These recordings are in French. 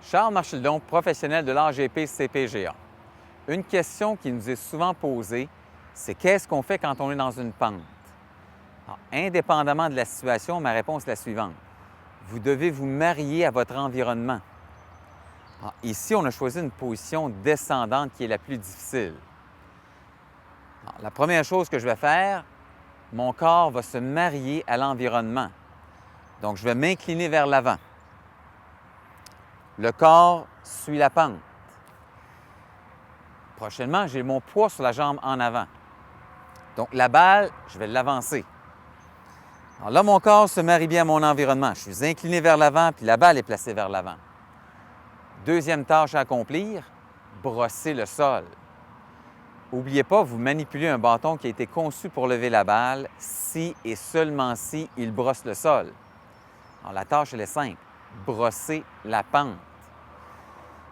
Charles Marchildon, professionnel de l'AGP CPGA. Une question qui nous est souvent posée, c'est qu'est-ce qu'on fait quand on est dans une pente? Alors, indépendamment de la situation, ma réponse est la suivante. Vous devez vous marier à votre environnement. Alors, ici, on a choisi une position descendante qui est la plus difficile. Alors, la première chose que je vais faire, mon corps va se marier à l'environnement. Donc, je vais m'incliner vers l'avant. Le corps suit la pente. Prochainement, j'ai mon poids sur la jambe en avant. Donc, la balle, je vais l'avancer. Alors là, mon corps se marie bien à mon environnement. Je suis incliné vers l'avant, puis la balle est placée vers l'avant. Deuxième tâche à accomplir, brosser le sol. N'oubliez pas, vous manipulez un bâton qui a été conçu pour lever la balle si et seulement si il brosse le sol. Alors, la tâche, elle est simple. Brosser la pente.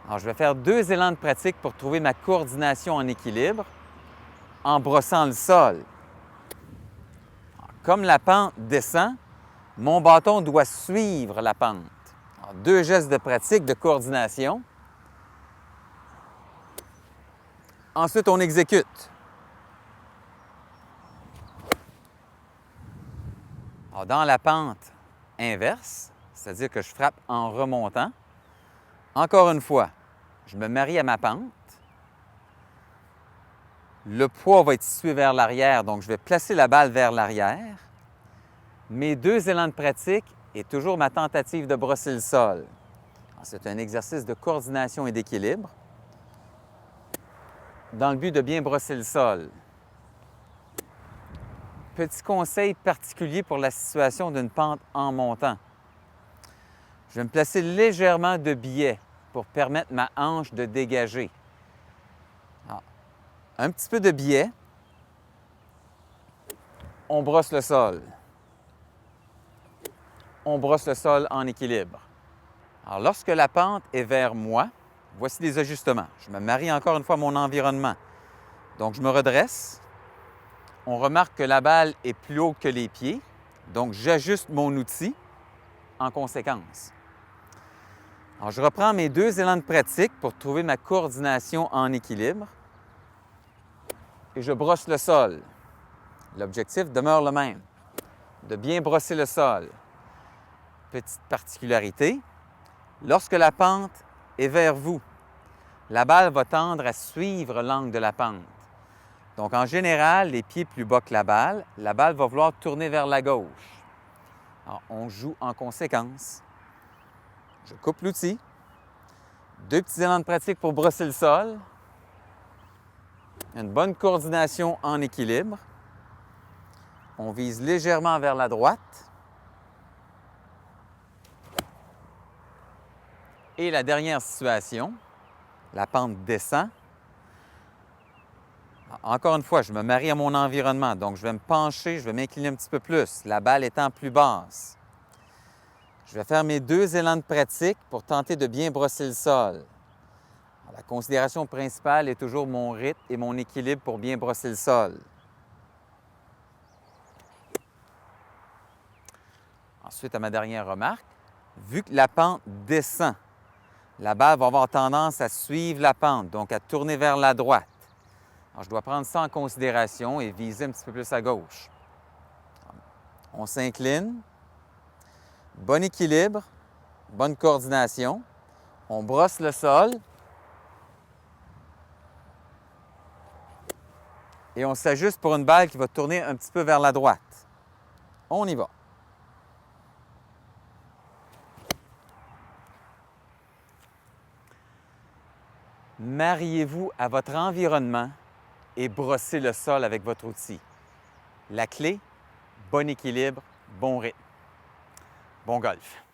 Alors, je vais faire 2 élans de pratique pour trouver ma coordination en équilibre en brossant le sol. Alors, comme la pente descend, mon bâton doit suivre la pente. Alors, 2 gestes de pratique de coordination. Ensuite, on exécute. Alors, dans la pente inverse, c'est-à-dire que je frappe en remontant, encore une fois, je me marie à ma pente. Le poids va être situé vers l'arrière, donc je vais placer la balle vers l'arrière. Mes 2 élans de pratique et toujours ma tentative de brosser le sol. C'est un exercice de coordination et d'équilibre dans le but de bien brosser le sol. Petit conseil particulier pour la situation d'une pente en montant. Je vais me placer légèrement de biais pour permettre ma hanche de dégager. Alors, un petit peu de biais. On brosse le sol. On brosse le sol en équilibre. Alors, lorsque la pente est vers moi, voici les ajustements. Je me marie encore une fois à mon environnement. Donc, je me redresse. On remarque que la balle est plus haute que les pieds. Donc, j'ajuste mon outil en conséquence. Alors, je reprends mes 2 élans de pratique pour trouver ma coordination en équilibre. Et je brosse le sol. L'objectif demeure le même, de bien brosser le sol. Petite particularité, lorsque la pente est vers vous, la balle va tendre à suivre l'angle de la pente. Donc, en général, les pieds plus bas que la balle va vouloir tourner vers la gauche. Alors, on joue en conséquence. Je coupe l'outil. 2 petits élans de pratique pour brosser le sol. Une bonne coordination en équilibre. On vise légèrement vers la droite. Et la dernière situation, la pente descend. Encore une fois, je me marie à mon environnement, donc je vais me pencher, je vais m'incliner un petit peu plus, la balle étant plus basse. Je vais faire mes 2 élans de pratique pour tenter de bien brosser le sol. Alors, la considération principale est toujours mon rythme et mon équilibre pour bien brosser le sol. Ensuite, à ma dernière remarque, vu que la pente descend, la balle va avoir tendance à suivre la pente, donc à tourner vers la droite. Alors, je dois prendre ça en considération et viser un petit peu plus à gauche. On s'incline. Bon équilibre, bonne coordination. On brosse le sol. Et on s'ajuste pour une balle qui va tourner un petit peu vers la droite. On y va. Mariez-vous à votre environnement et brossez le sol avec votre outil. La clé, bon équilibre, bon rythme. Bon golf.